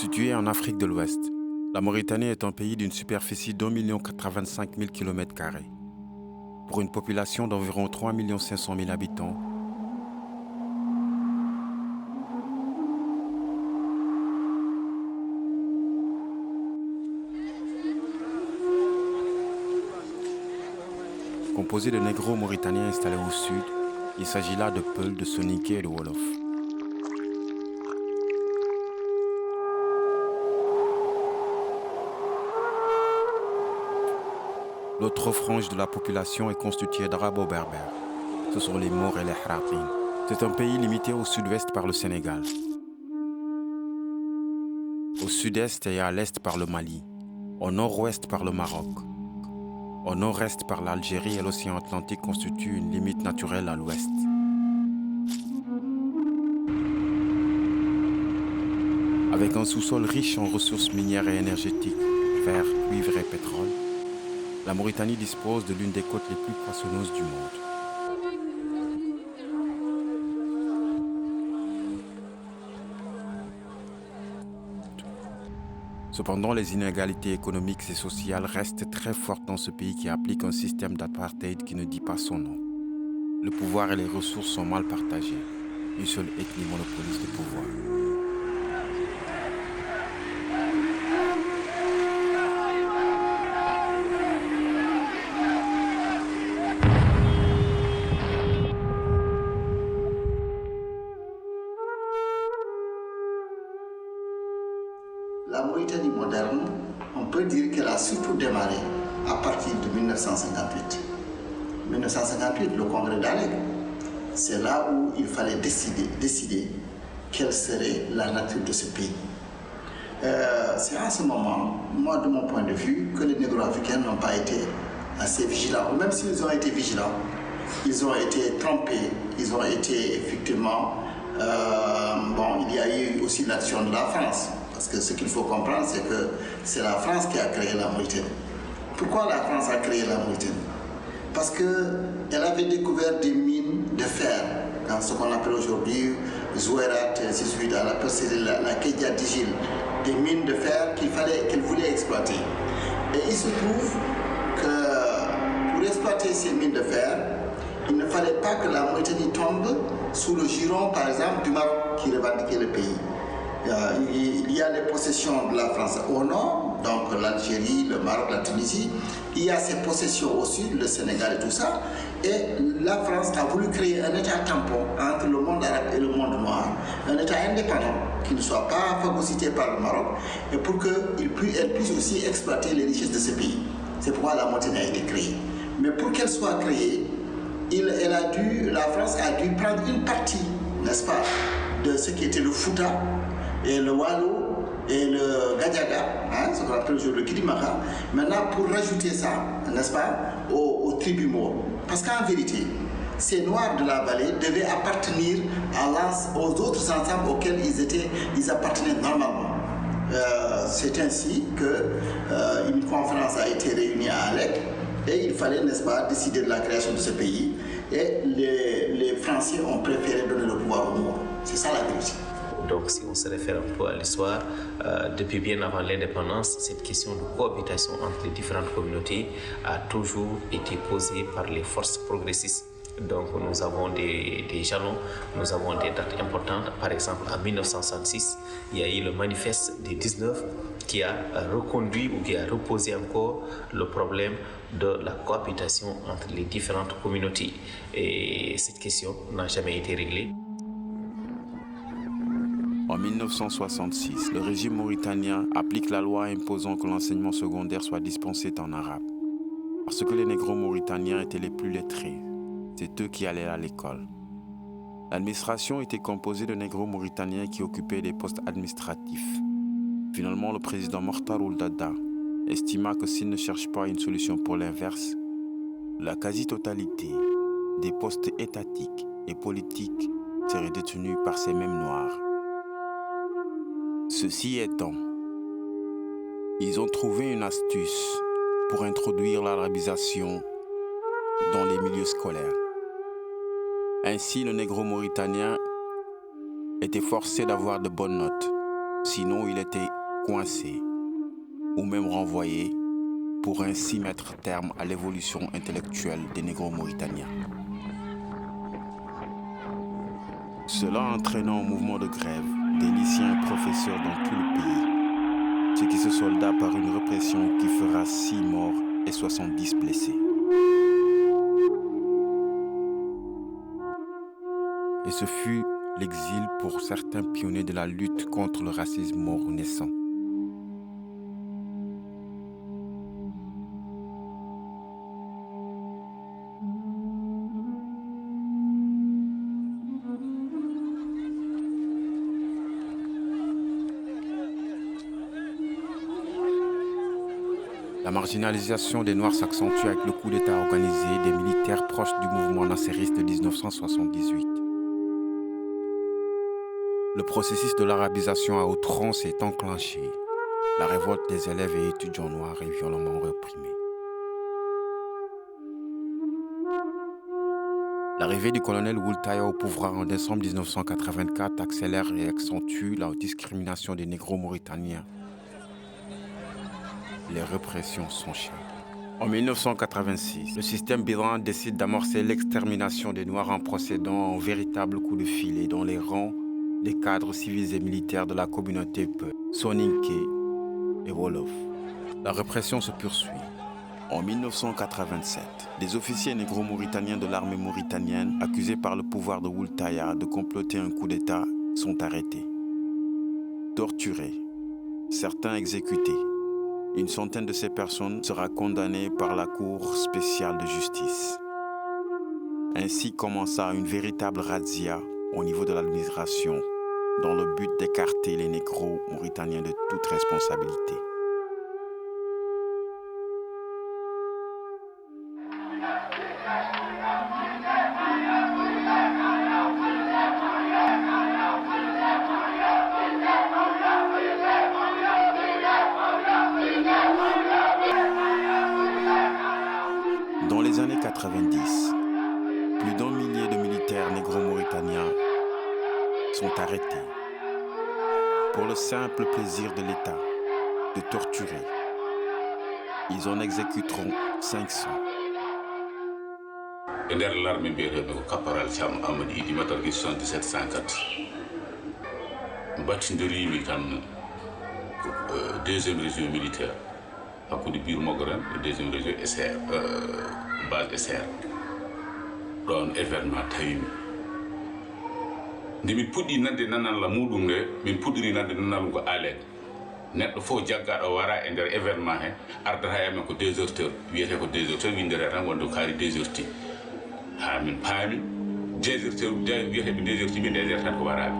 Située en Afrique de l'Ouest, la Mauritanie est un pays d'une superficie d'1,085 km². Pour une population d'environ 3,5 millions habitants, composée de négro-mauritaniens installés au sud, il s'agit là de Peul, de Soninké et de Wolof. L'autre frange de la population est constituée d'Arabo-Berbères. Ce sont les Maures et les Hratin. C'est un pays limité au sud-ouest par le Sénégal, au sud-est et à l'est par le Mali, au nord-ouest par le Maroc. Au nord-est par l'Algérie et l'océan Atlantique constituent une limite naturelle à l'ouest. Avec un sous-sol riche en ressources minières et énergétiques, fer, cuivre et pétrole, la Mauritanie dispose de l'une des côtes les plus poissonneuses du monde. Cependant, les inégalités économiques et sociales restent très fortes dans ce pays qui applique un système d'apartheid qui ne dit pas son nom. Le pouvoir et les ressources sont mal partagés. Une seule ethnie monopolise le pouvoir. La Mauritanie moderne, on peut dire qu'elle a surtout démarré à partir de 1958. 1958, le congrès d'Alec, c'est là où il fallait décider quelle serait la nature de ce pays. C'est à ce moment, moi de mon point de vue, que les négro-africains n'ont pas été assez vigilants. Même s'ils ont été vigilants, ils ont été trompés, ils ont été effectivement... il y a eu aussi l'action de la France. Parce que ce qu'il faut comprendre, c'est que c'est la France qui a créé la Mauritanie. Pourquoi la France a créé la Mauritanie? Parce qu'elle avait découvert des mines de fer dans ce qu'on appelle aujourd'hui Zouerat, et ainsi de suite, elle appelle la Kédia d'Igil, des mines de fer qu'elle voulait exploiter. Et il se trouve que pour exploiter ces mines de fer, il ne fallait pas que la Mauritanie tombe sous le giron, par exemple, du Maroc qui revendiquait le pays. Il y a les possessions de la France au nord, donc l'Algérie, le Maroc, la Tunisie. Il y a ses possessions au sud, le Sénégal et tout ça. Et la France a voulu créer un État tampon entre le monde arabe et le monde noir, un État indépendant qui ne soit pas phagocyté par le Maroc, et pour qu'elle puisse aussi exploiter les richesses de ce pays. C'est pourquoi la Mauritanie a été créée. Mais pour qu'elle soit créée, la France a dû prendre une partie, n'est-ce pas, de ce qui était le Fouta, et le Wallo et le Gadjaga, ce qu'on appelle aujourd'hui le Kidimaka, maintenant pour rajouter ça, n'est-ce pas, aux tribus maures. Parce qu'en vérité, ces Noirs de la vallée devaient appartenir aux autres ensembles auxquels ils appartenaient normalement. C'est ainsi qu'une conférence a été réunie à Alec et il fallait, n'est-ce pas, décider de la création de ce pays. Et les Français ont préféré donner le pouvoir aux Maures. C'est ça la vérité. Donc, si on se réfère un peu à l'histoire, depuis bien avant l'indépendance, cette question de cohabitation entre les différentes communautés a toujours été posée par les forces progressistes. Donc, nous avons des jalons, nous avons des dates importantes. Par exemple, en 1966, il y a eu le manifeste des 19 qui a reconduit ou qui a reposé encore le problème de la cohabitation entre les différentes communautés. Et cette question n'a jamais été réglée. En 1966, le régime mauritanien applique la loi imposant que l'enseignement secondaire soit dispensé en arabe. Parce que les négro-mauritaniens étaient les plus lettrés, c'est eux qui allaient à l'école. L'administration était composée de négro-mauritaniens qui occupaient des postes administratifs. Finalement, le président Mokhtar Ould Daddah estima que s'il ne cherche pas une solution pour l'inverse, la quasi-totalité des postes étatiques et politiques seraient détenus par ces mêmes Noirs. Ceci étant, ils ont trouvé une astuce pour introduire l'arabisation dans les milieux scolaires. Ainsi, le négro-mauritanien était forcé d'avoir de bonnes notes Sinon, il était coincé ou même renvoyé pour ainsi mettre terme à l'évolution intellectuelle des Négro-Mauritaniens. Cela entraînant un mouvement de grève des lycéens et professeurs dans tout le pays, ce qui se solda par une répression qui fera 6 morts et 70 blessés. Et ce fut l'exil pour certains pionniers de la lutte contre le racisme mort naissant. La marginalisation des Noirs s'accentue avec le coup d'État organisé des militaires proches du mouvement nassériste de 1978. Le processus de l'arabisation à outrance est enclenché. La révolte des élèves et étudiants noirs est violemment réprimée. L'arrivée du colonel Wultaya au pouvoir en décembre 1984 accélère et accentue la discrimination des Négro-Mauritaniens. Les répressions s'enchaînent. En 1986, le système Biran décide d'amorcer l'extermination des Noirs en procédant à un véritable coup de filet dans les rangs des cadres civils et militaires de la communauté Peu, Soninké et Wolof. La répression se poursuit. En 1987, des officiers négro-mauritaniens de l'armée mauritanienne, accusés par le pouvoir de Wultaya de comploter un coup d'État, sont arrêtés. Torturés, certains exécutés. Une centaine de ces personnes sera condamnée par la Cour spéciale de justice. Ainsi commença une véritable razzia au niveau de l'administration, dans le but d'écarter les négro-mauritaniens de toute responsabilité. Dans les années 90, plus d'un millier de militaires négro-mauritaniens sont arrêtés pour le simple plaisir de l'État de torturer. Ils en exécuteront 500. E nder l'armée mbiyeteɓe ko caporal Thiam Amadou Idi Matarki 7704 battidirimi tan deuxième région militaire hakkude bir Mogoren e deuxième région SR base SR ɗon événement tawimi nde min puɗɗi nande nanalla muɗum nde min puɗɗiri nande nanal ko alede neɗɗo fof jaggaɗo wara e nder événement he ardata e men ko 2 heures wiyete ko 2 heures windere tan wonde kaari 2 heures ti ha min paami 2 heures wiyeteɓe 2 heures tiɓe 2 heures tan ko waraɓe.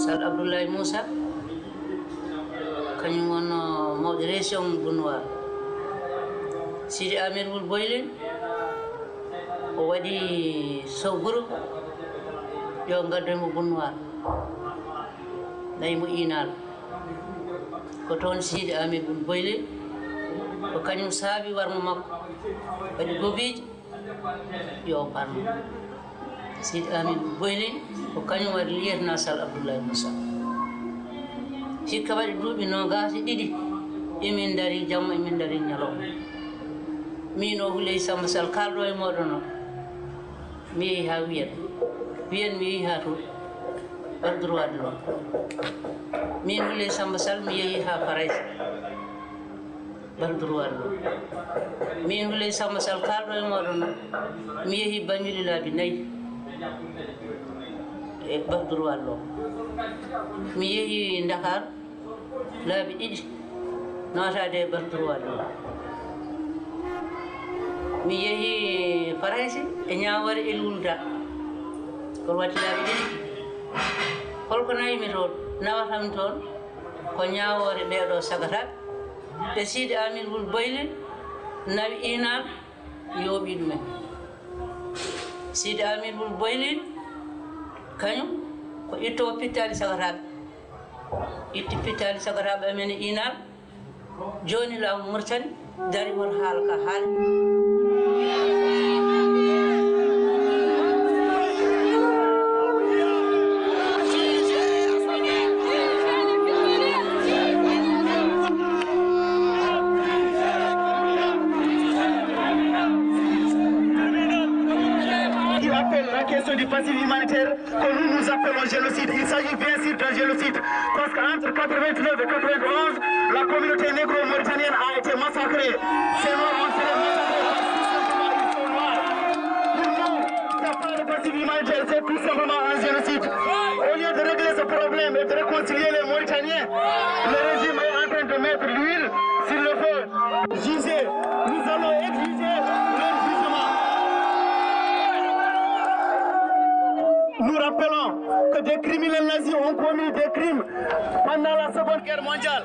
Sal Abdoulaye Moussa kañum wonno mawɗo région Gounwar. Sidi Amir Wul Boylen o waɗi sowguru yo gaddemo Gounwar nayi mo inal ko toon Sidi Amir Wul Boylen ko kañum saabi warmo makko waɗi gobiji yo parno. Sidi Amir Wul Boylen ko kañum waɗi liyetna Sal Abdoulaye Moussa. Hikka waɗi duuɓi 22 emin dari jamma emin dari ñalawma. Min o Houleye Samba Sall kalɗo e moɗon o mi yeehi ha wiyen mi yeehi ha to bar droit de l'homme. Min Houleye Samba Sall mi yeehi ha Paris bar droit de l'homme. Min Houleye Samba Sall kalɗo e moɗon o mi yeehi Banjuli laabi 4 e bar droit de l'homme. Mi yeehi Dakar laabi 2 notade e bar droit de l'homme. Mi yeehi Faransi e ñawore e Lulda ko watti laabi 2 holko nayimi toon nawatami toon ko ñawore ɓeeɗo sagataɓe ɓe Sidi Amir Wul Boylen nawi inal yooɓi ɗumen. Sidi Amir Wul Boylen kañum ko ittowo pittali sagataɓe itti pittali sagataɓe amen e inal joni laamu Mauritanie dari won haala ka haali. appelons génocide. Il s'agit bien sûr d'un génocide. Parce qu'entre 89 et 91, la communauté négro-mauritanienne a été massacrée. Ces Noirs ont été massacrés parce que tout simplement ils sont noirs. Pour nous, c'est pas le principe humanitaire, c'est tout simplement un génocide. Au lieu de régler ce problème et de réconcilier les Mauritaniens, le régime est en train de mettre l'huile sur le feu. Juger, nous allons exiger leur jugement. Nous rappelons que des criminels nazis ont commis des crimes pendant la Seconde Guerre mondiale.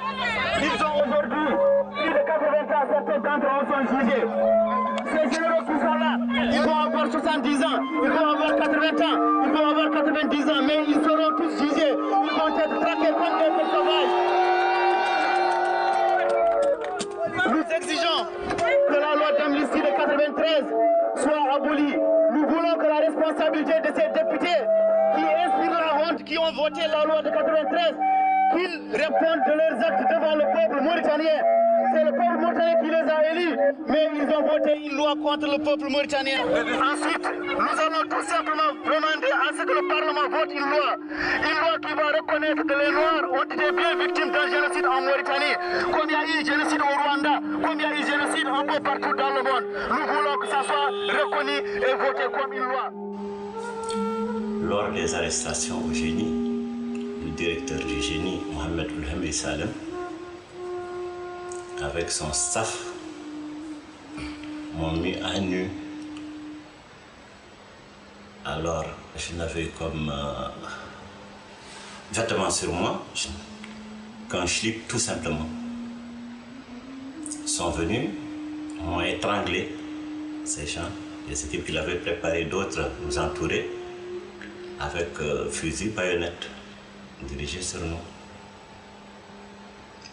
Ils ont aujourd'hui plus de 80 ans, certains d'entre eux sont jugés. Ces généraux qui sont là, ils vont avoir 70 ans, ils vont avoir 80 ans, ils vont avoir 90 ans, mais ils seront tous jugés. Ils vont être traqués comme des sauvages. Nous exigeons que la loi d'amnistie de 93 soit abolie. Nous voulons que la responsabilité de ces députés qui inspirent la honte, qui ont voté la loi de 93, qu'ils répondent de leurs actes devant le peuple mauritanien. C'est le peuple mauritanien qui les a élus, mais ils ont voté une loi contre le peuple mauritanien. Ensuite, nous allons tout simplement demander à ce que le Parlement vote une loi qui va reconnaître que les Noirs ont été bien victimes d'un génocide en Mauritanie, comme il y a eu génocide au Rwanda, comme il y a eu génocide un peu partout dans le monde. Nous voulons que ça soit reconnu et voté comme une loi. Lors des arrestations au génie, le directeur du génie, Mohamed Oulhemi Salem, avec son staff, m'ont mis à nu. Alors, je n'avais comme vêtements sur moi qu'un slip tout simplement. Ils sont venus, m'ont étranglé, ces gens, les équipes qui l'avaient préparé, d'autres nous entouraient avec fusil, baïonnette dirigés sur nous.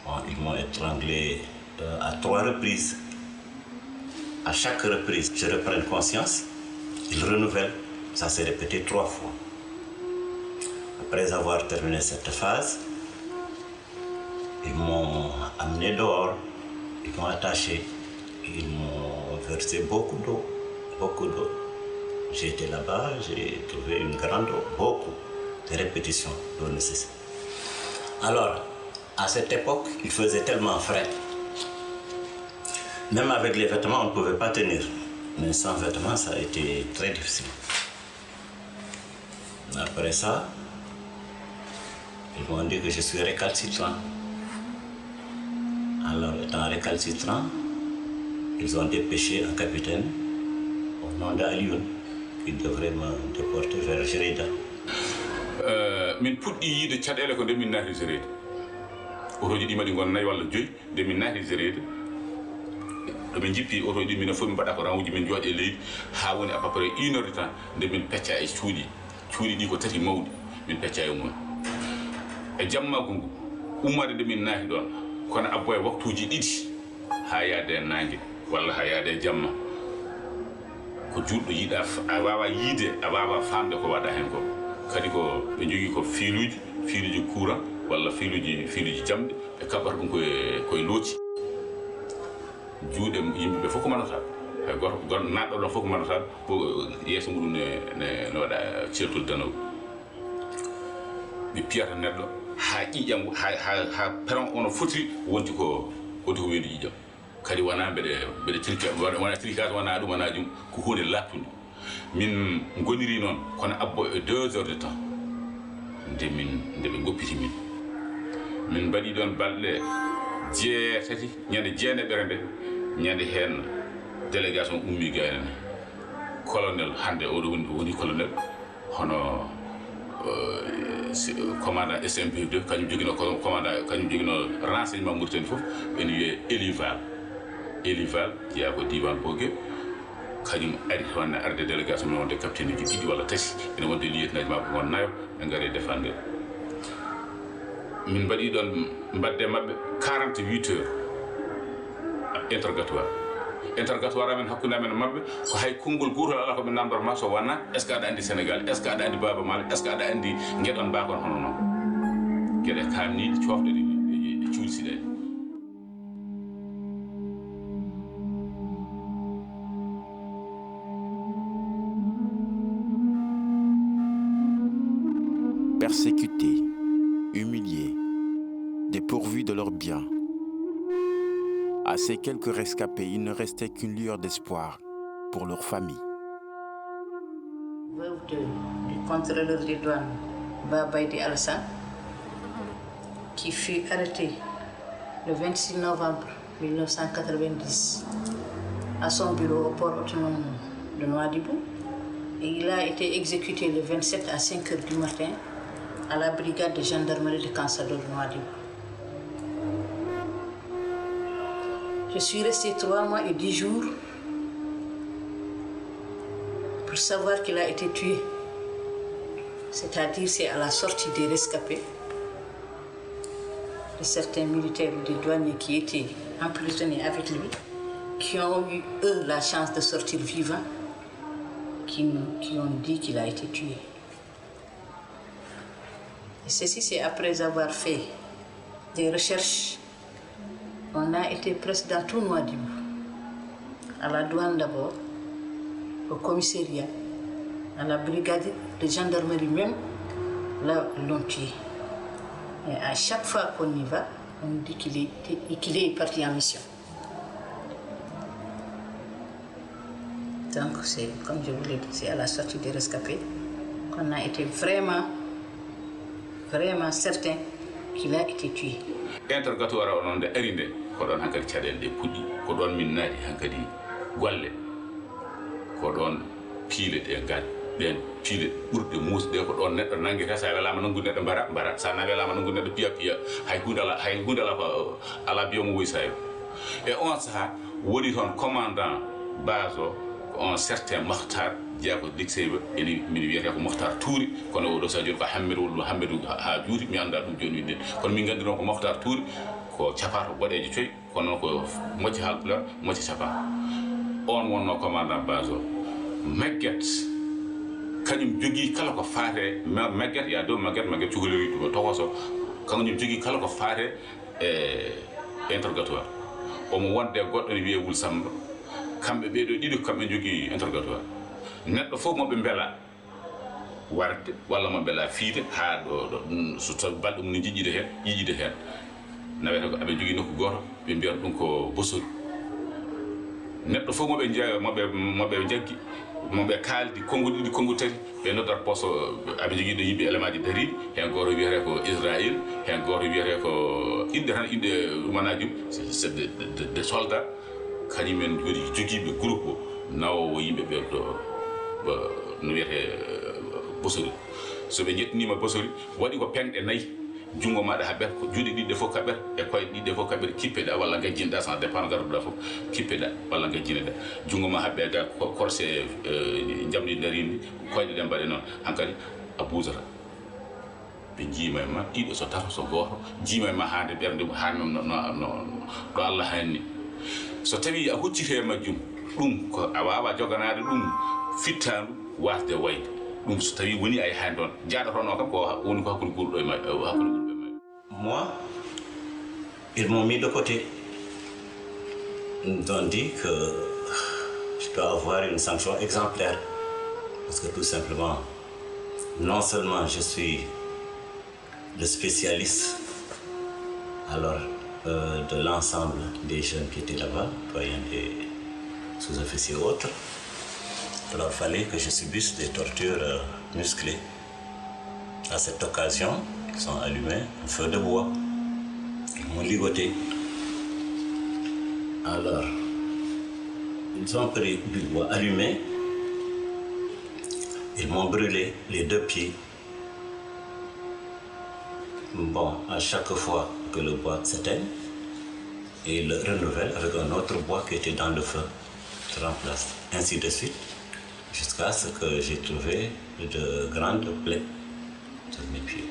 Bon, ils m'ont étranglé à 3 reprises. À chaque reprise, je reprends conscience, ils renouvellent. Ça s'est répété 3 fois. Après avoir terminé cette phase, ils m'ont amené dehors, ils m'ont attaché, ils m'ont versé beaucoup d'eau, beaucoup d'eau. J'ai été là-bas, j'ai trouvé une grande eau, beaucoup de répétitions d'eau nécessaire. Alors, à cette époque, il faisait tellement frais. Même avec les vêtements, on ne pouvait pas tenir. Mais sans vêtements, ça a été très difficile. Après ça, ils m'ont dit que je suis récalcitrant. Alors, étant récalcitrant, ils ont dépêché un capitaine au nom d'Alioun qui devrait me déporter vers Jérida. Min puɗɗi yiide caɗele ko nde min naati séréde otoji ɗi maɗi gon 4 walla 5 nde min naati séréde ɗomin jippi otoji ɗi minen fof min mbaɗa ko rawuji min jooɗe leydi ha woni à peu près 1 heure de temps nde min pecca e cuuɗi ɗi ko 3 mawɗi min pecca e mumen e jammagu ngu ummade nde min naati ɗon kono abbo e waktuji 2 ha yaade e nangue walla ha yaade e jamma ko juɗɗo yiiɗa a wawa yiide a wawa famde ko waɗa hen ko kadi ko ɓe jogui ko filuji courant walla filuji jamɗe ɓe kaɓɓata ɗum koye looci juuɗe yimɓeɓe fof ko manata hay goto naɗɗo ɗon fof ko manata yeeso muɗum ne waɗa certude danowo ɓe piyata neɗɗo ha ƴiƴam ha peron ono fotiri wonti ko weedu ƴiƴam kadi wona mbeɗe tricase wona ɗum wona ɗum ko hunde lattude min goniri noon kono abbo e 2 heures de temps nde ɓe goppiti min mbaɗi ɗon balɗe 6 ñande 9 nde ñande hen délégation ummi gaynane colonel hande oɗo woni colonel hono commandant SMP2 kañum jogino commandant kañum jogino renseignement Mauritanie fof ene wiye Elival jeeya ko diwan Bogue kañum ari wonde arde délégation min wonde capitaine uji 2 walla 3 ene wonde lieutenant mabɓe gon 9 ɓe gaari défendre min mbaɗi ɗon mbadde mabɓe 48 heures interrogatoire amen hakkude amen mabɓe ko hay konngol gotol ala koɓe namdorma so wona est ce que aɗa andi Sénégal est ce que aɗa andi Baba Mali est ce que aɗa andi gueɗon mbakon hono noon gueɗe kamniɗe cofɗe ɗe cuulsiɗe persécutés, humiliés, dépourvus de leurs biens. À ces quelques rescapés, il ne restait qu'une lueur d'espoir pour leur famille. Veuve du contrôleur des douanes, Babaïdi Alassane, qui fut arrêté le 26 novembre 1990 à son bureau au port autonome de Nouadhibou. Et il a été exécuté le 27 à 5 h du matin à la brigade de gendarmerie de Kansado de Nouadhibou. Je suis restée 3 mois et 10 jours pour savoir qu'il a été tué. C'est-à-dire c'est à la sortie des rescapés de certains militaires ou des douaniers qui étaient emprisonnés avec lui, qui ont eu, eux, la chance de sortir vivants, qui ont dit qu'il a été tué. Et ceci, c'est après avoir fait des recherches. On a été presque dans tout Nouadhibou, à la douane d'abord, au commissariat, à la brigade de gendarmerie même, là ils l'ont tué. Et à chaque fois qu'on y va, on dit qu'il est parti en mission. Donc c'est, comme je vous l'ai dit, c'est à la sortie des rescapés qu'on a été vraiment certain qu'il a été tué. Interrogatoire on de arinde ko don hankadi cadel de puddi ko don min naadi hankadi golle ko don piile de gal den piile burde musde ko don neddo nangi ta sa welama nangu neddo bara sa na welama nangu neddo piya hay gundala ko ala biyo mo woysayo e on sa wodi ton commandant baso on certain Makhtar Diako Dixeba eni min wiyete ko Makhtar Touri kono o do sadio ko Hamidou ha juuti mi anda dum joni de kono min gandi non ko Makhtar Touri ko capato bodeje coy kono ko moci halpula moci capa on wonno commandant baso Maguette kanyum jogi kala ko faate Maguette ya do Maguette cukalori to tokoso kanyum jogi kala ko faate interrogatoire o mo wonde goddo ni wiye wul samba kambe be do dido kambe jogi interrogatoire neddo fo mo be bela warde walla mo bela fiide ha do so to baldum ni jijide hen nawete ko abe jogi nokku goto be mbiyata dum ko bosori neddo fo mo be jeeya mo be jaggi mo be kaldi kongu tati be nodar poso abe jogi do yimbe element di dari hen goro wiyete ko Israël hen goro wiyete ko inde manajum c'est de soldats kanimen jogiibe groupe nawo yimbe be do no wiyete bosori so be jettinima bosori wadi ko pengde nayi jungo maada haber ko juudi didde fo kaber e koy didde fo kaber kippeda walla gajjinda sans dépend garda fo kippeda walla gajjineda jungo ma habbe da corse jamdi darindi koyde dem bade non hankadi abuzara be jima ma dido so tato so goto jima ma hande bernde hanno no do Allah hanni so tawi a huccite majjum dum ko a wawa joganade dum fittandu wasde wayde dum so tawi woni ay handon jaadatono kam ko woni ko hakkude gurdo e hakkude. Moi, ils m'ont mis de côté. Ils ont dit que je dois avoir une sanction exemplaire. Parce que tout simplement, non seulement je suis le spécialiste alors, de l'ensemble des jeunes qui étaient là-bas, doyens des sous-officiers ou autres, alors il fallait que je subisse des tortures musclées. À cette occasion, ils sont allumés un feu de bois. Ils m'ont ligoté. Alors, ils ont pris du bois allumé. Ils m'ont brûlé les 2 pieds. Bon, à chaque fois que le bois s'éteigne, ils le renouvellent avec un autre bois qui était dans le feu. Je remplace. Ainsi de suite, jusqu'à ce que j'ai trouvé de grandes plaies sur mes pieds.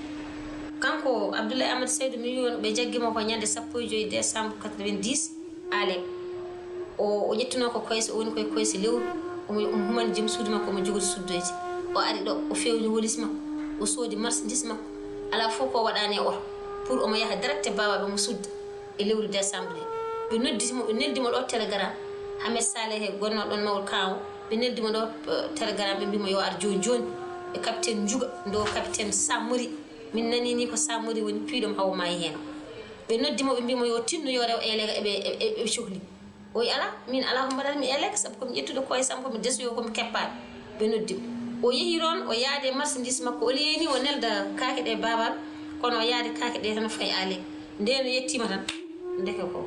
Kanko Abdoulaye Amadou Seydou mi won be jaggimo ko nyande 15 décembre 90 ale o yettino ko koyse woni koy koyse lewru o human jëm suudi makko mo jogori suddoyti o ari do o fewni wolis makko o soodi marchandise makko ala fo ko wadani o pour o mo yaha direct baba be mo sudda e lewru décembre be neldimo do telegram Hamed Saleh gonno don mawol kawo be neldimo do telegram be bimo yo ar joni e capitaine Juga ndo capitaine Samori min nani ni ko Samori woni piidom hawma hen be noddimo be mbimo yo tinno yo rew elega e cohli o ala min ala ko mbaɗat mi elega sabu ko mi ƴettude koye sam ko mi desoyo ko mi keppaɗe be noddimo o yehi ron o yaade marchandise makko o leeni o nelda kaake ɗe babal kono o yaade kaake ɗe tan fay ale ndeno yettima tan ndeke ko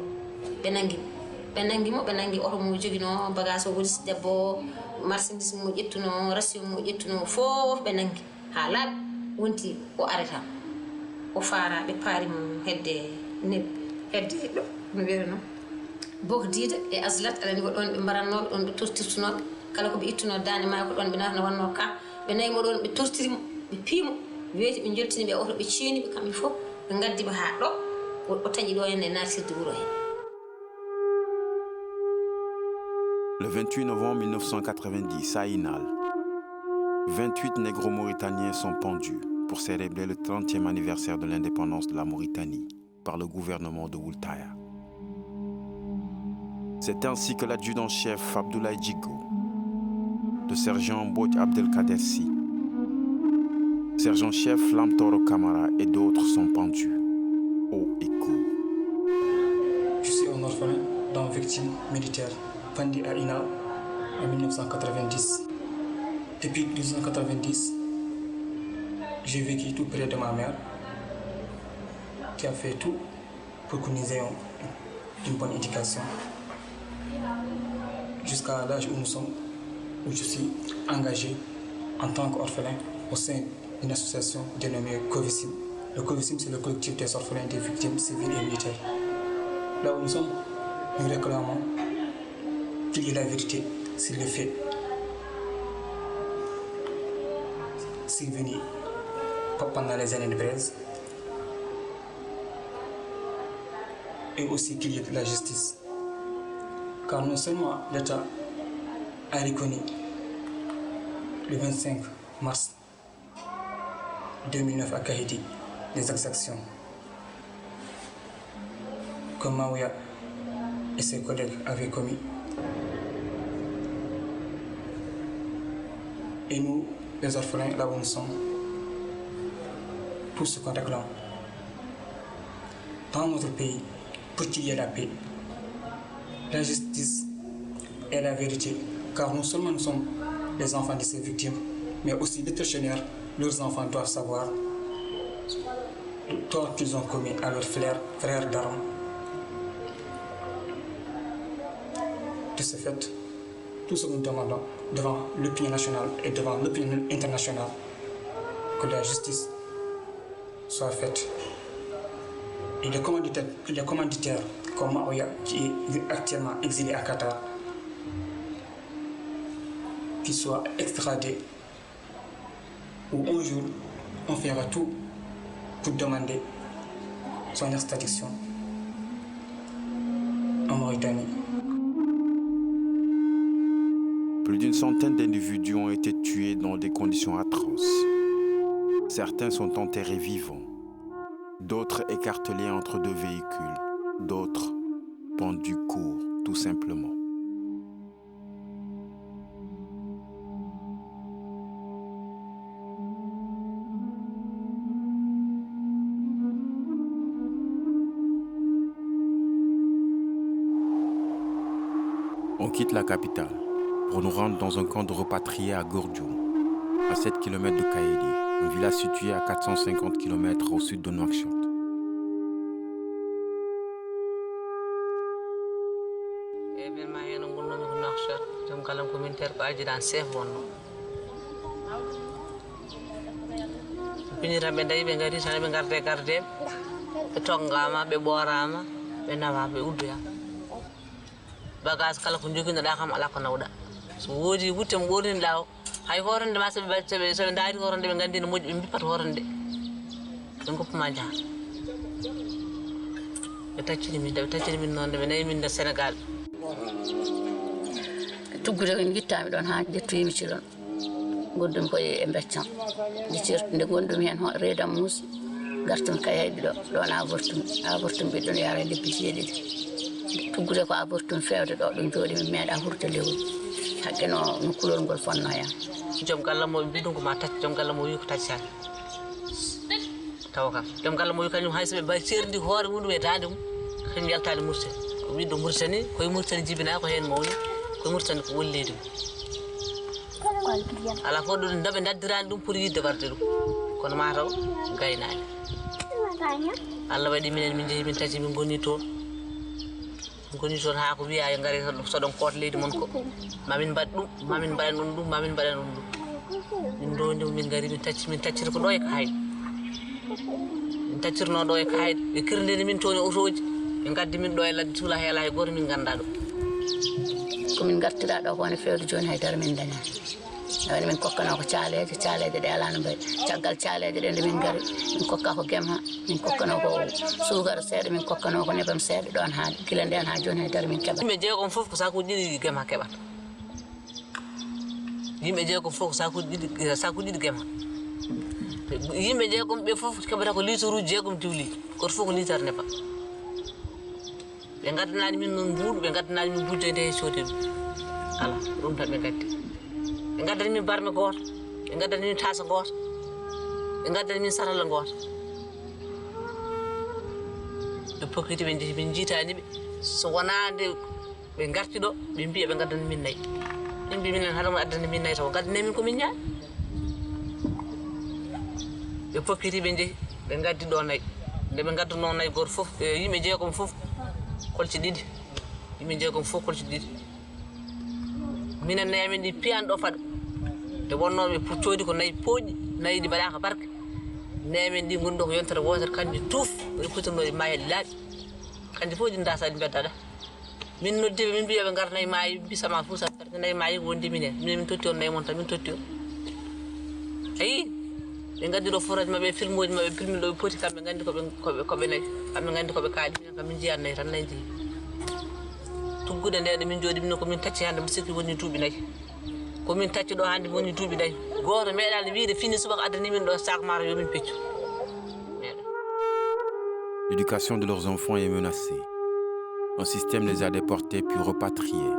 ɓe nangimo ɓe nangi oto mo jogino bagage o wolis debbo marchandise mo ƴettuno ration mo ƴettuno fof ɓe nangi ha laaɓi wonti o arata o faara ɓe paari mo hedde ɗo no wiyata bok diida e aslat alani ko ɗon ɓe mbarannoɓe ɗon ɓe tortirtunoɓe kala ko ɓe ittuno dande ma ko ɗon ɓe natano wanno ka ɓe nayimo ɗon ɓe tortirimo ɓe piimo weeti ɓe joltini ɓe oto ɓe ceeniɓe kamɓe fof ɓe gaddiɓe ha ɗo o taƴi ɗo henne natirde wuro hen. Le 28 novembre 1990, à Inal, 28 négro-mauritaniens sont pendus pour célébrer le 30e anniversaire de l'indépendance de la Mauritanie par le gouvernement de Wultaya. C'est ainsi que l'adjudant-chef Abdoulaye Djigo, le sergent Mbodj Abdelkader Sy, sergent-chef Lamtoro Kamara et d'autres sont pendus, haut et court. Je suis un orphelin d'un victime militaire pendu à Inal en 1990. Depuis 1990, j'ai vécu tout près de ma mère, qui a fait tout pour que nous ayons une bonne éducation. Jusqu'à l'âge où nous sommes, où je suis engagé en tant qu'orphelin au sein d'une association dénommée COVISIM. Le COVISIM, c'est le collectif des orphelins des victimes civiles et militaires. Là où nous sommes, nous réclamons qu'il y ait la vérité sur les faits survenus pendant les années de braise et aussi qu'il y ait de la justice. Car non seulement l'État a reconnu le 25 mars 2009 à Kahiti les exactions que Maouya et ses collègues avaient commis. Et nous, les orphelins, là où nous sommes, tout ce qu'on réclame dans notre pays, pour qu'il y ait la paix, la justice et la vérité, car non seulement nous sommes les enfants de ces victimes, mais aussi les tortionnaires, leurs enfants doivent savoir le tort qu'ils ont commis à leurs frères d'armes. De ce fait, tout ce que nous demandons devant l'opinion nationale et devant l'opinion internationale, que la justice soit faite. Et les commanditaires comme Maouya, qui est actuellement exilé à Qatar, qu'il soit extradé, ou un jour, on fera tout pour demander son extradition en Mauritanie. Plus d'une centaine d'individus ont été tués dans des conditions atroces. Certains sont enterrés vivants, d'autres écartelés entre deux véhicules, d'autres pendus court, tout simplement. On quitte la capitale pour nous rendre dans un camp de repatriés à Gourdjoum, à 7 km de Kaédi, un village situé à 450 km au sud de Nouakchott. bagage kala ko joginɗa kam ala ko nawɗa so woodi wutte mo ɓorninɗa o hay horande ma soɓe daari horande ɓe gandi no moƴƴi ɓe bippat horande ɓe goppuma jaa ɓe taccini min noon ɓe nayi min nder Sénégal tuggude ko guittami ɗon ha ƴettoyimi cilon gondumi koye e beccan nde gondumi hen reedam muusi gartumi kayayɗi ɗon avortum ɓiɗɗon yaara lebbi jeeɗiɗi tuggude ko avortum fewde ɗo ɗum jooɗi mi meeɗa hurde lewru haqqe no kulol ngol fonno hen jom galla mo bidum ko ma tacci jom galla mo wi ko tacci taw kam jom galla mo wi kanyum hayse be bay cerndi hoore mudum e dande mum kanyum yaltade murse ko wi do mursani koy mursani jibina ko hen mo wi ko mursani ko wollede ala fo do ndabe daddirani dum pour yidde warde dum kono ma taw gaynaani Allah wadi minen min jehi min tati min goni to ha ko wiya yo ngari so don kot leydi mon ko mamin bad dum mamin badan dum mamin badan dum min dondi min ngari min taccir ko do e kay min taccirno do e kay be kirndeni min toni otoji be gaddi min do e laddi tula hela e gor min ganda do ko min gartira do ko ne feedu joni hay dar min daña wani min kokkano ko caaleje de alano bay caggal caaleje de min gari min kokka ko gemha min kokkano ko sugar seede min kokkano ko nebam seede don ha kila den ha joni hay dar min keba yimbe je ko fof ko saku didi gemha keba yimbe je ko fof saku didi gemha yimbe je ko be fof kebata ko litru je ko diwli ko fof ko litar ne pa be gaddanani min non buudu be gaddanani min budde de sodi ala dum tan be gatti be gaddani min barme goto be gaddani min tasa goto be gaddani min sarala goto be pokiti be ndi min jitani be so wonande be garti do be biya be gaddani min nay be min harama addani min nay taw gaddani min ko min nyaa be pokiti be ndi be gaddi do nay de be gaddu non nay goto fof yimbe je ko fof kolci didi yimbe je ko fof kolci didi minen nayi men di pian do fado de wonnobe puccodi ko nayi pooji nayi di bada ka barke nayi men di gondo ko yontere wotere kandi tuuf be putorno di mayel laabi kandi fooji ndasa di beddada min noddibe min biya be gar nayi mayi bisama fusa barke nayi mayi wondi minen min totti on nayi mon tan min totti on ayi be gaddi do forage mabbe filmoji mabbe filmi do poti kambe gandi ko be nayi kambe gandi ko be kaali kam min jiyan nayi tan nayi di tuggude nde min jodi min ko min tacci hande musikki woni tuubi nayi ko min tacci do hande woni tuubi nayi goto meedal wiide fini subak adani min do sak maro yo min peccu. L'éducation de leurs enfants est menacée. Un système les a déportés puis repatriés.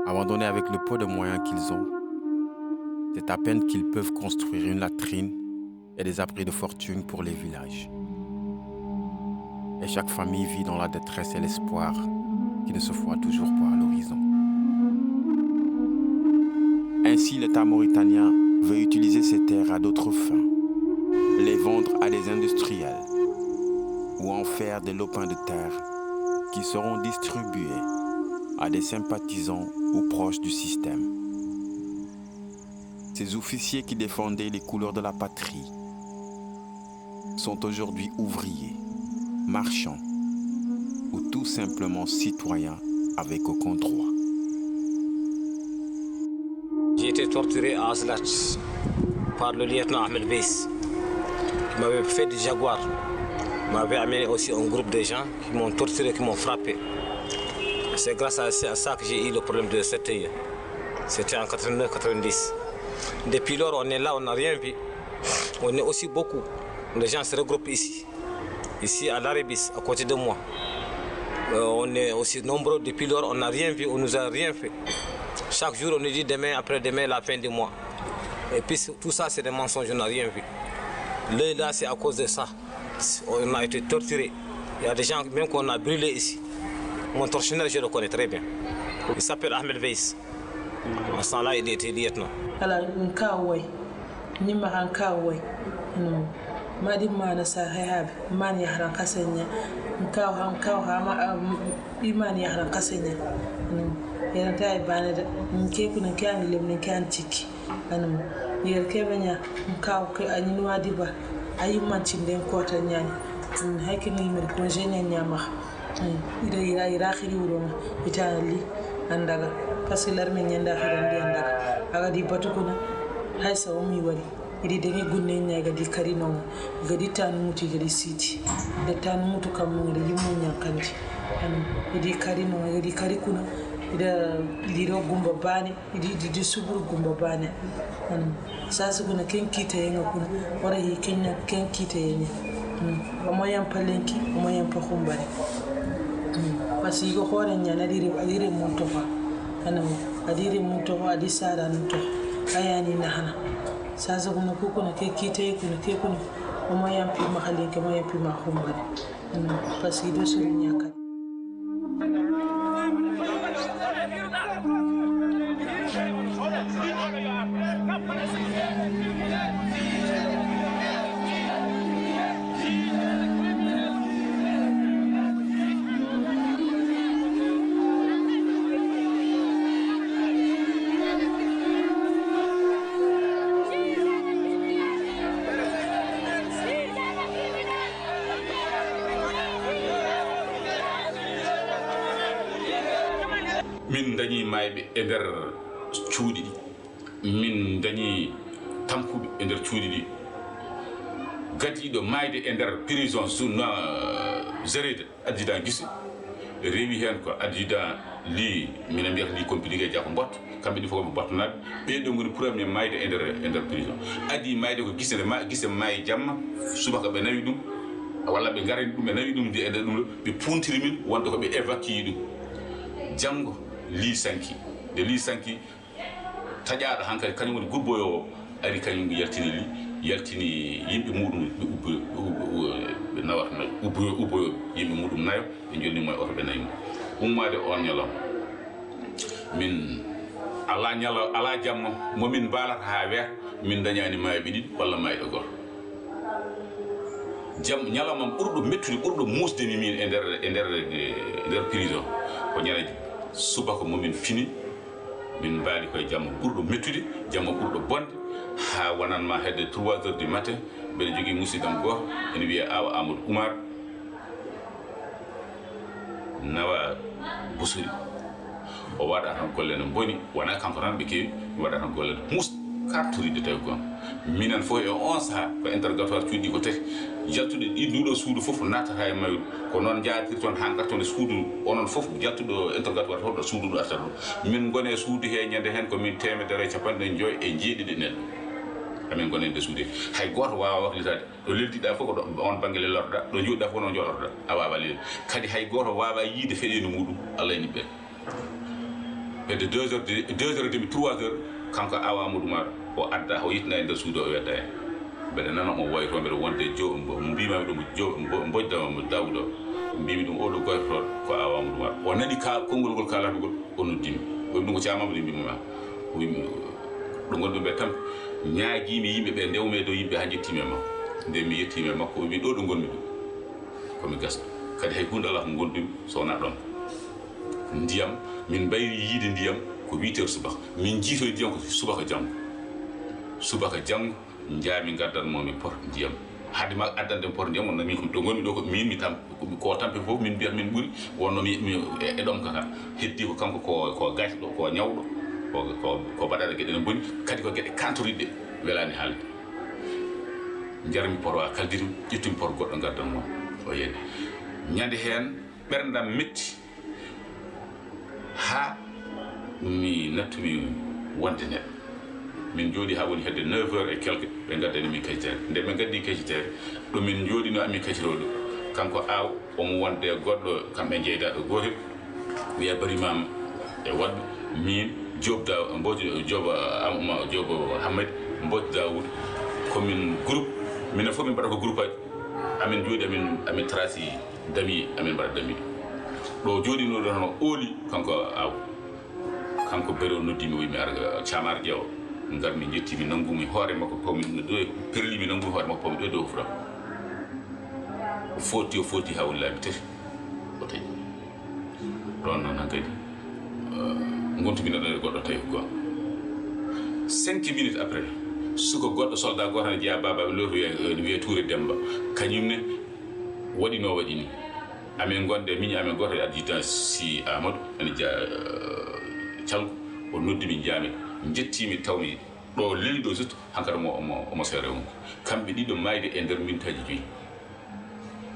Abandonnés avec le peu de moyens qu'ils ont, c'est à peine qu'ils peuvent construire une latrine et des abris de fortune pour les villages. Et chaque famille vit dans la détresse et l'espoir qui ne se voit toujours pas à l'horizon. Ainsi, l'État mauritanien veut utiliser ces terres à d'autres fins, les vendre à des industriels ou en faire des lopins de terre qui seront distribués à des sympathisants ou proches du système. Ces officiers qui défendaient les couleurs de la patrie sont aujourd'hui ouvriers, marchands ou tout simplement citoyens avec aucun droit. J'ai été torturé à Aslat par le lieutenant Ahmed Beiss qui m'avait fait du jaguar. Il m'avait amené aussi un groupe de gens qui m'ont torturé, qui m'ont frappé. C'est grâce à ça que j'ai eu le problème de CTI. C'était en 89-90. Depuis lors, on est là, on n'a rien vu. On est aussi beaucoup. Les gens se regroupent ici. Ici à l'Arabis, à côté de moi. On est aussi nombreux. Depuis lors, on n'a rien vu, on ne nous a rien fait. Chaque jour, on nous dit demain, après-demain, la fin du mois. Et puis tout ça, c'est des mensonges, on n'a rien vu. Là, c'est à cause de ça. On a été torturés. Il y a des gens même qu'on a brûlés ici. Mon tortionnaire, je le connais très bien. Il s'appelle Ahmed Beiss. À ce temps-là, il était lieutenant. Alors, madi mana sa hayab man yahran kasanya nkaw ha ma iman yahran kasanya yana tay bana da nke kuna kan lemne kan tiki anum yer kebanya nkaw ke anyi wadi ba ayi man cinden ko tan nyani hakini mer ko jenya nyama ira khiri wuro itali andaga parce que l'armée nyanda khirandi andaga aga di batukuna hay sawmi wari idi denge gunne nyaga di karino gadi tan muti gadi siti da tan mutu kam ngada yimmo nyankandi idi karino gadi karikuna ida liro gumba bane idi subur gumba bane sasa kuna ken kita yenga kuna wara yi kenya ken kita yenga omoyan palenki omoyan pakumbari pasi go hore nyana dire adire munto fa adire munto adi sara nto ayani nahana sasa kuna kuko na kekite kuna kekuna omo yampi mahali kama yampi mahumba parce que do so nyaka min dañi mayɓe e nder cuuɗi ɗi min dañi tampuɓe e nder cuuɗi ɗi gadiɗo mayde e nder prison sunna zéride adjudant guisse rewi hen ko adjudant li mina mbiyata li compliqué jako mbotto kamɓe ɗi fof koɓe bottonaɓe ɓeɗo goni premier mayde e nder prison adi mayde ko guisse maayi jamma subaka ɓe nawi ɗum walla ɓe garani ɗum ɓe nawi ɗum e nder ɗum ɗo ɓe puntiri min wonde koɓe évacue ɗum janggo li sanki de li sanki taƴaɗo hankkadi kañum woni gubboyo ari kañum yaltini yimɓe muɗum ɓe nawata ubboyo yimɓe muɗum nayo ɓe jolnimo e oto ɓe nayi ummade on ñalawma min ala jamma momin mbalata ha weeta min dañani mayɓe ɗiɗi walla mayɗo goto jam ñalawma ɓurɗo mettude ɓurɗo musdemi min e nder prison ko ñalaji subaka momin fini min mbaali koye jamma ɓurɗo mettude jamma ɓurɗo bonde ha wonanma hedde 3 heures du matin mbeɗa jogui musidɗam goto ene wiye awa amadou oumar nawa busuri o waɗa tan golle no boni wona kanko tan ɓe kewi mi waɗa tan golle kartoride tawi gon minen fof e on saaha ko interrogatoire cuuɗi ko tati jaltuɗo nduɗo suudu fof nattata e mayuɗo ko noon jaatir toon han gartone suudu onon fof jaltuɗo interrogatoire fof ɗo suudu ɗo arta ɗum min gone suudu he ñande hen komin 150 e jeeɗiɗi neɗɗo amin gone nde suudu hay goto wawa waklitade ɗo leldiɗa fof ko on banggue lelorɗa ɗo joɗiɗa fof no joɗorɗa a wawa lelde kadi hay goto wawa yiide feɗeni muɗum allah ni ɓen hedde 2 heures et demi 3 heures kanko awa amadou mar o adda o yittina e nder suudu o wedda hen mbeɗa nana o woyto mbeɗa wonde mbimami ɗum bojdama dawuda o mbimi ɗum oɗo goytoɗo ko awa amadou mar o nani konngol ngol kalata ngol o noddimi woni ɗum ko camama ɗi mbimama ɗo gonɗum ɓe tampi ñaaguimi yimɓeɓe ndewme dow yimɓe ha jettimi e makko nde mi yettimi e makko o wi ɗo gonmi ɗum komi gasɗo kadi hay hunde ala ko gondumi sowona ɗon ndiyam min mbayri yiide ndiyam ko 8 heures subaka min jiitoye ndiyam ko subaka janggo jaami gaddanmomi pot ndiyam hade ma addande pot ndiyam wonno min ɗo gonmi ɗo ko min mi tam ko tampe fof min mbiyat min ɓuuri wonno e ɗom kaka heddi ko kanko ko gasɗo ko ñawɗo ko baɗaɗa gueɗe no boni kadi ko gueɗe kantoriɗɗe welani haalde jarmi pot wa kalditum ƴettumi pot goɗɗo gaddanmo o yeede ñande hen ɓerdam metti ha mi nattumi wonde neɗɗo min jooɗi ha woni hedde 9 heures et quelque ɓe gaddani min kaycitere nde ɓe gaddi kaycitere ɗo min jooɗino ami kayciroɗo kanko aw omo wonde goɗɗo kamɓe jeydaɗo gotel wiya barimama e waɗɓe min job hamad mbodj dawoud komin groupe minen fof min mbaɗa ko groupe aji amin jooɗi amin traci dami amin mbaɗa dami ɗo jooɗinoɗo tan o ooli kanko aw kanko bari o noddimi wimi ara camar ƴeewa garmi jettimi nangumi hoore makko pawmi ɗo perlimi nangumi hoore makko pawmi ɗo dow fura o foti ha woni laabi tati o tawi ɗon noon han kadi gontumi neɗɗo e goɗɗo tawi go 5 minutes après suko goɗɗo soldat goto ne jeeya babaɓe loto wiye Touré Demba kañumne waɗi no waɗi ni amin gonde miñi amin goto e adjudant si amadou ene calgo o noddimi jaami jettimi tawmi ɗo leli ɗo surtout hankkadi omo seere on kamɓe ɗiɗo mayde e nder mintaji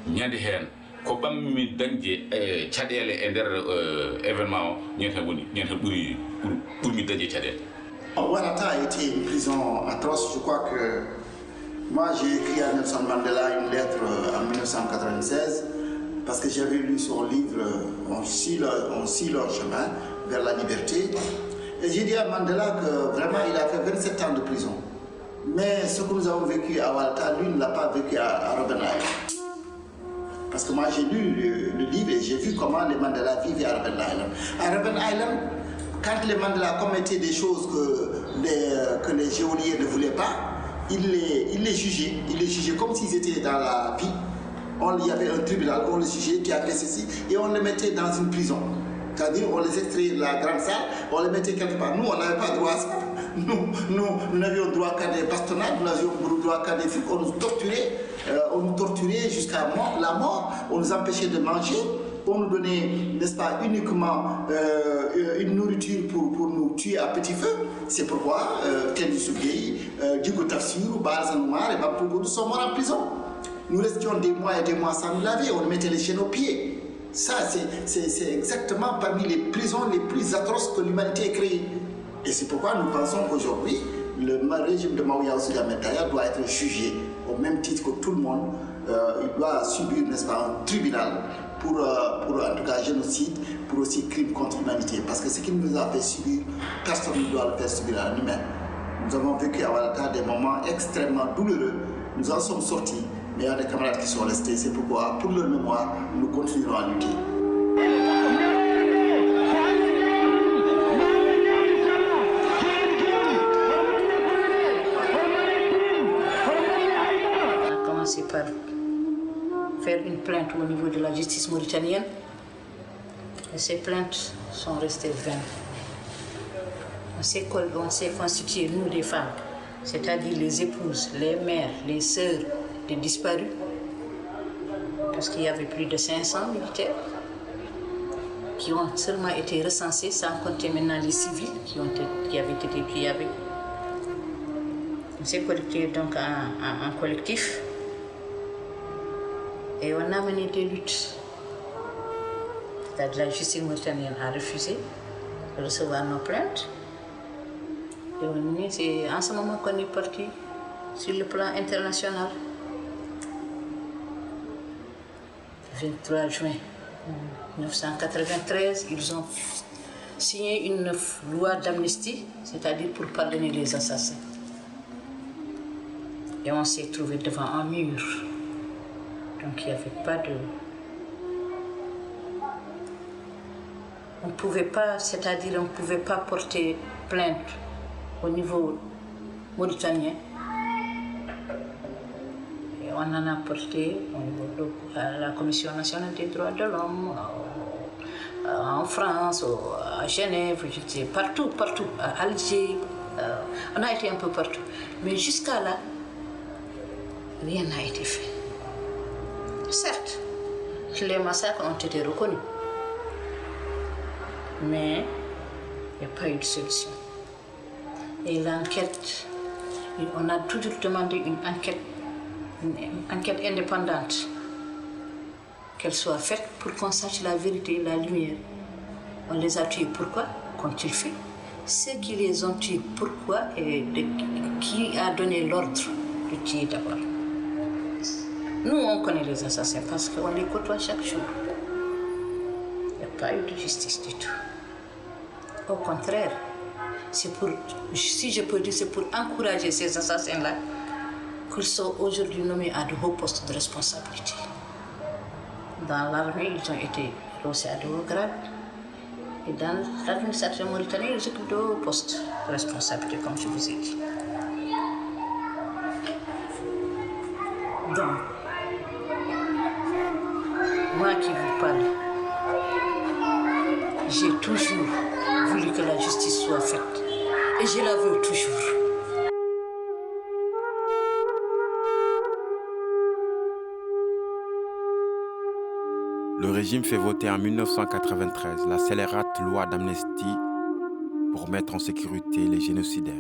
5 ñande hen ko ɓammi dañde caɗele e nder événement o ñen hen ɓurmi dañde caɗele. Ouarata a été une prison atroce. Je crois que moi j'ai écrit à Nelson Mandela une lettre en 1996 parce que j'avais lu son livre On suit leur chemin vers la liberté. Et j'ai dit à Mandela que vraiment il a fait 27 ans de prison. Mais ce que nous avons vécu à Walta, lui ne l'a pas vécu à Robben Island. Parce que moi j'ai lu le livre et j'ai vu comment les Mandela vivaient à Robben Island. À Robben Island, quand les Mandela commettaient des choses que les géoliers ne voulaient pas, ils les jugeaient. Ils les jugeaient comme s'ils étaient dans la vie. Il y avait un tribunal, on les jugeait qui a fait ceci et on les mettait dans une prison. C'est-à-dire on les extrayait de la grande salle, on les mettait quelque part. Nous, on n'avait pas droit à ça. Nous n'avions droit qu'à des bastonnades, nous n'avions droit qu'à des trucs. On nous torturait jusqu'à la mort, on nous empêchait de manger, on nous donnait, n'est-ce pas, uniquement une nourriture pour nous tuer à petit feu. C'est pourquoi Kendi Sougei, Djigo Tafsirou, Barzanoumar et Bapougoudou sont morts en prison. Nous restions des mois et des mois sans nous laver, on mettait les chaînes aux pieds. Ça, c'est exactement parmi les prisons les plus atroces que l'humanité ait créées. Et c'est pourquoi nous pensons qu'aujourd'hui, le régime de Maouya Oussouga Mentaya doit être jugé au même titre que tout le monde. Il doit subir, n'est-ce pas, un tribunal pour en tout cas génocide, pour aussi crime contre l'humanité. Parce que ce qu'il nous a fait subir, personne ne doit le faire subir à un humain. Nous avons vécu à Walata des moments extrêmement douloureux. Nous en sommes sortis, mais il y a des camarades qui sont restés. C'est pourquoi, pour leur mémoire, nous continuerons à lutter. Par faire une plainte au niveau de la justice mauritanienne et ces plaintes sont restées vaines. On s'est constitué, nous les femmes, c'est-à-dire les épouses, les mères, les sœurs des disparus, parce qu'il y avait plus de 500 militaires qui ont seulement été recensés, sans compter maintenant les civils qui avaient été pillés. On s'est collecté donc en collectif. Et on a mené des luttes. La justice mauritanienne a refusé de recevoir nos plaintes. Et c'est en ce moment qu'on est parti sur le plan international. Le 23 juin 1993, ils ont signé une loi d'amnistie, c'est-à-dire pour pardonner les assassins. Et on s'est trouvé devant un mur. Donc il n'y avait pas de... On ne pouvait pas, c'est-à-dire on ne pouvait pas porter plainte au niveau mauritanien. Et on en a porté à la Commission nationale des droits de l'homme, en France, à Genève, partout, à Alger. On a été un peu partout. Mais jusqu'à là, rien n'a été fait. Certes, les massacres ont été reconnus, mais il n'y a pas eu de solution. Et l'enquête, on a toujours demandé une enquête indépendante, qu'elle soit faite pour qu'on sache la vérité, la lumière. On les a tués, pourquoi? Qu'ont-ils fait? Ceux qui les ont tués, pourquoi? Et qui a donné l'ordre de tuer d'abord? Nous, on connaît les assassins parce qu'on les côtoie chaque jour. Il n'y a pas eu de justice du tout. Au contraire, c'est pour, si je peux dire, c'est pour encourager ces assassins-là qu'ils sont aujourd'hui nommés à de hauts postes de responsabilité. Dans l'armée, ils ont été haussés à de hauts grades. Et dans l'administration mauritanienne, ils occupent de hauts postes de responsabilité, comme je vous ai dit. Donc, moi qui vous parle, j'ai toujours voulu que la justice soit faite. Et je la veux toujours. Le régime fait voter en 1993 la scélérate loi d'amnistie pour mettre en sécurité les génocidaires.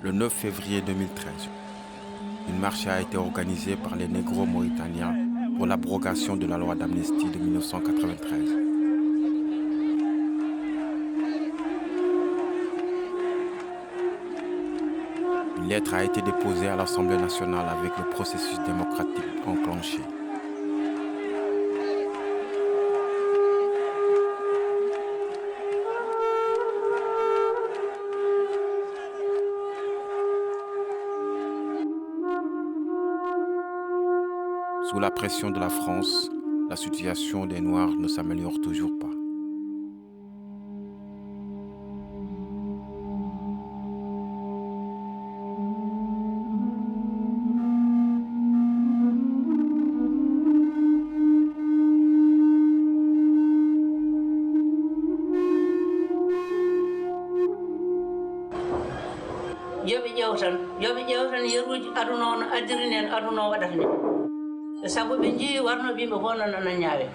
Le 9 février 2013, une marche a été organisée par les négros mauritaniens pour l'abrogation de la loi d'amnistie de 1993. Une lettre a été déposée à l'Assemblée nationale avec le processus démocratique enclenché. Sous la pression de la France, la situation des Noirs ne s'améliore toujours pas. yoɓe ƴeew tan yeruji aduna o no addirini en aduna o waɗata ni sabu ɓe jii warnoɓe yimɓe fof noon onon ñaawe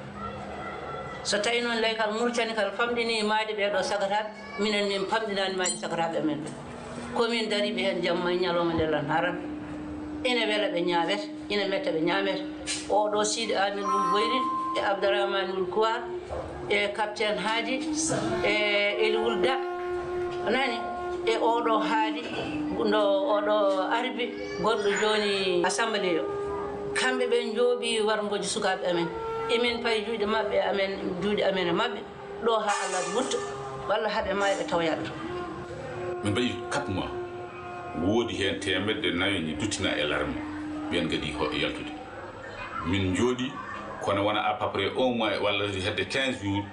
so tawi noon leykal Mauritanie kal famɗini maade ɓeeɗo sagataɓe minen min famɗinani maade sagataɓe men ɓe komin dariɓe hen jamma e ñalawma ndelan haran ina weela ɓe ñaawete ina metta ɓe ñaamete oɗo Sidi Amir Wul Boyrin e Abdourahmane Wul Kouar e capitaine Hadi e Eli Wul Da nani e oɗo haadi ndo oɗo arbi goɗɗo joni assemblée o kamɓe ɓen jooɓi wargoji sukaɓe amen emin payi juuɗe mabɓe amen juuɗe amen e mabɓe ɗo ha Allah gutta walla haaɓe ma ɓe tawoyat min mbaɗi 4 mois woodi hen 400 ni duttina e larme ɓen gadi yaltude min jooɗi kono wona à peu près 1 mois walla hedde 15 jours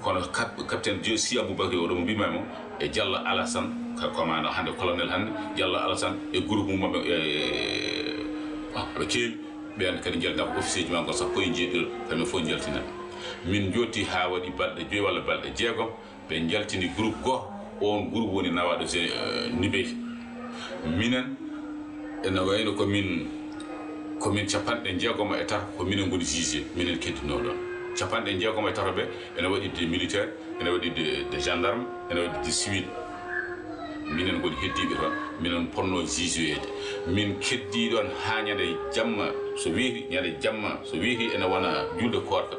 kono capitaine Si Aboubacry oɗo mo mbimamo e Diallo Alassane commandant hande colonel hande Diallo Alassane e groupe mum maɓɓe ɓe keewi ɓen kadi jaltama officier ji ma gon sappo e jeeɗiɗo kamɓe fof jaltina min jotti ha waɗi balɗe 2 walla balɗe 6 ɓe jaltini groupe goto on groupe woni nawaɗo Nibey minen ene wayno komin capanɗe 6 e tata ko minen goni jugé minen keddino ɗon capanɗe 6 e tata ɓe ene waɗi de militaire ene waɗi de gendarme ene waɗi de civil minen goni heddiɓe toon minen ponno jugeede min keddi ɗon ha ñande jamma so weeti ñande jamma so weeti ene wona julde korka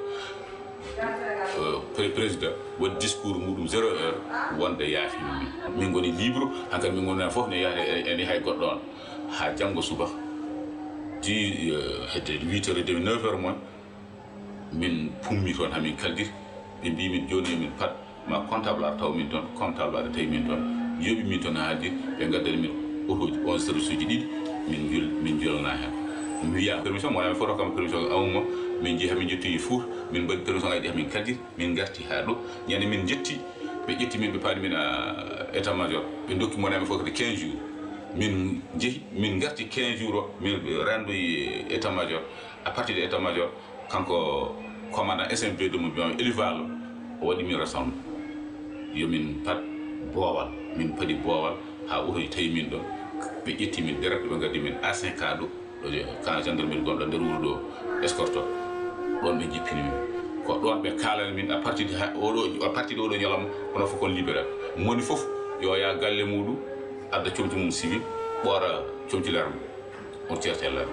président waɗi discours muɗum 0 heure wonde yaafimi min goni libre hankkadi min goni fof ne yaade ene hay goɗɗo on ha janggo subaka di hedde 8h30 9h moon min pummi toon hamin kaldiri ɓe mbi min joni min pat ma comptable ar taw min toon comptable ar tawi min toon yoɓi min toon haaldir ɓe gaddani min otoji 11 service uji ɗiɗi min julana hen mi wiya permission mo wonami foto kam permission awmo min jeehi min jetti Fouta min mbaɗi permission ngaji ɗi min kaldiri min garti ha ɗo ñande min jetti ɓe ƴetti min ɓe paani min état major ɓe dokki monami fof kadi 15 jours min jeehi min garti 15 jours o min randoyi état major à partir de état major kanko commandant SMB de mo biyam Elivalo o waɗi min rassemble yomin pat boowal min paadi boowal ha otoji tawi min ɗon ɓe ƴetti min direct ɓe gaddi min A5 ɗo ka gendarmerie gonɗo nder wuro ɗo escorte ɗon ɓe jippini min ko ɗon ɓe kalani min à partir de oɗo ñalawma kono fof kon libéral moni fof yo ya galle muɗum adda comci mum civil ɓoora comci larme on certe larme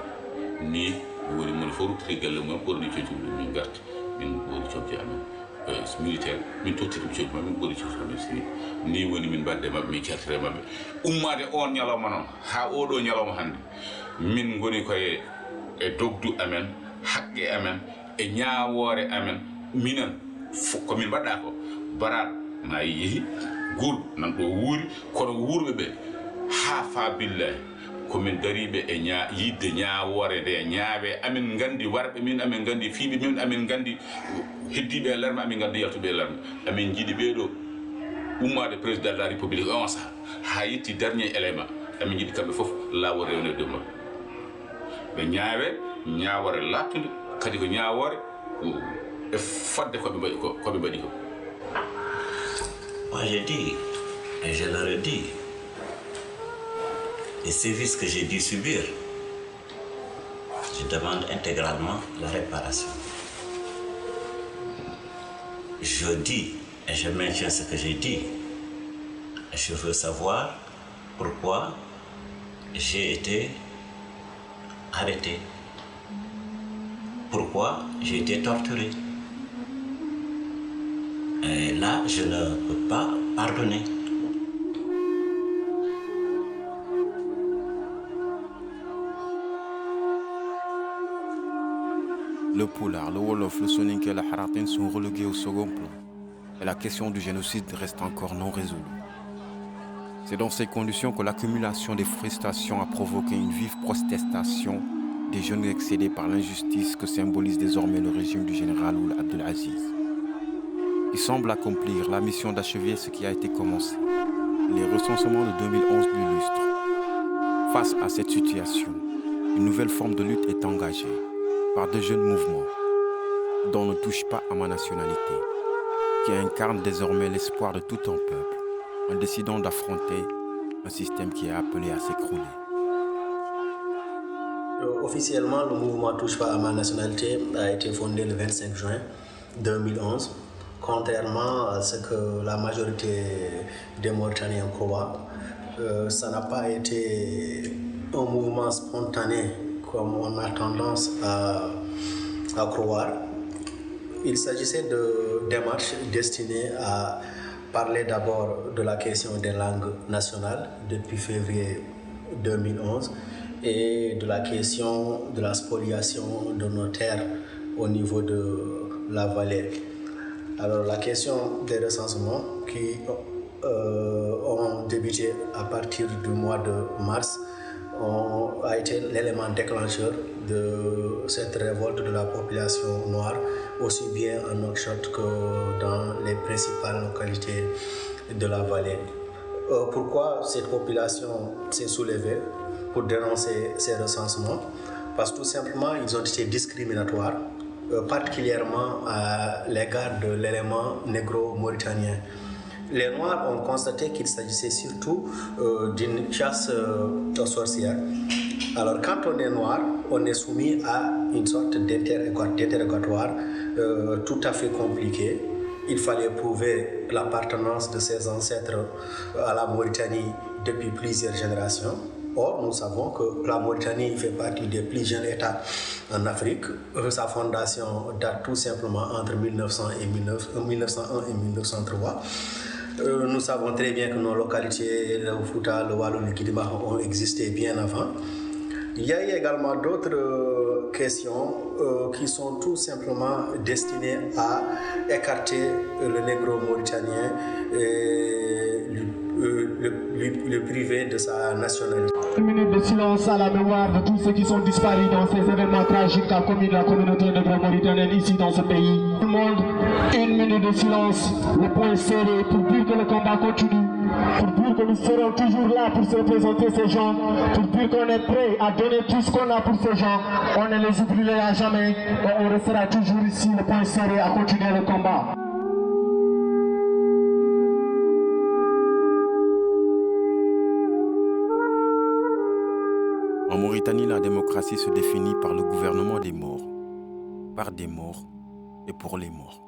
ni woni moni fof ruttete galle mum ɓorni comci mum min garti min ɓoori comci amen militaire min tottiti comci mum min ɓoori comci amen civil ni woni min mbadde mabɓe min certere mabɓe ummade on ñalawma noon ha oɗo ñalawma hande min goni koye e dogdu amen haqqe amen e ñaawore amen minen komin mbaɗɗa ko barat ma yeehi gur nan ɗo wuuri kono wuurɓe ɓe ha fa billahi komin dariɓe e yidde ñaawore nde ñaawe amin gandi warɓe min amin gandi fiiɓe min amin gandi heddiɓe e larme amin gandi yaltuɓe e larme amin jiiɗi ɓeeɗo ummade président de la république on saha ha yetti dernier élément amin jiiɗi kamɓe foof lawol rewnede dow mabɓe ɓe ñaawe ñaawore lattude kadi ko ñaawore e fodde koɓe mbaɗi ko Moi j'ai dit, et je le redis, les services que j'ai dû subir, je demande intégralement la réparation. Je dis, et je maintiens ce que j'ai dit, et je veux savoir pourquoi j'ai été arrêté. pourquoi j'ai été torturé. Et là, je ne peux pas pardonner. Le Pulaar, le Wolof, le Soninké et la Haratin sont relégués au second plan. Et la question du génocide reste encore non résolue. C'est dans ces conditions que l'accumulation des frustrations a provoqué une vive protestation des jeunes excédés par l'injustice que symbolise désormais le régime du général Ould Abdelaziz. Il semble accomplir la mission d'achever ce qui a été commencé. Les recensements de 2011 l'illustrent. Face à cette situation, une nouvelle forme de lutte est engagée par de jeunes mouvements dont ne touche pas à ma nationalité, qui incarnent désormais l'espoir de tout un peuple en décidant d'affronter un système qui est appelé à s'écrouler. Officiellement, le mouvement Touche pas à ma nationalité a été fondé le 25 juin 2011, contrairement à ce que la majorité des Mauritaniens croient. Ça n'a pas été un mouvement spontané comme on a tendance à croire. Il s'agissait de démarches destinées à parler d'abord de la question des langues nationales depuis février 2011 et de la question de la spoliation de nos terres au niveau de la vallée. Alors la question des recensements qui ont débuté à partir du mois de mars a été l'élément déclencheur de cette révolte de la population noire, aussi bien en Nouakchott que dans les principales localités de la vallée. Pourquoi cette population s'est soulevée pour dénoncer ces recensements? Parce que tout simplement, ils ont été discriminatoires, particulièrement à l'égard de l'élément négro-mauritanien. Les Noirs ont constaté qu'il s'agissait surtout d'une chasse aux sorcières. Alors quand on est noir, on est soumis à une sorte d'interrogatoire tout à fait compliqué. Il fallait prouver l'appartenance de ses ancêtres à la Mauritanie depuis plusieurs générations. Or, nous savons que la Mauritanie fait partie des plus jeunes États en Afrique. Sa fondation date tout simplement entre 1901 et 1903. Nous savons très bien que nos localités, le Fouta, le Wallon, le Kidima ont existé bien avant. Il y a également d'autres questions qui sont tout simplement destinées à écarter le négro-mauritanien et le priver de sa nationalité. Une minute de silence à la mémoire de tous ceux qui sont disparus dans ces événements tragiques qu'a commis la communauté négro-mauritanienne ici dans ce pays. Tout le monde, une minute de silence, le poing serré pour dire que le combat continue, pour dire que nous serons toujours là pour se représenter ces gens, pour dire qu'on est prêt à donner tout ce qu'on a pour ces gens. On ne les oubliera jamais et on restera toujours ici, le poing serré, à continuer le combat. En Mauritanie, la démocratie se définit par le gouvernement des morts, par des morts et pour les morts.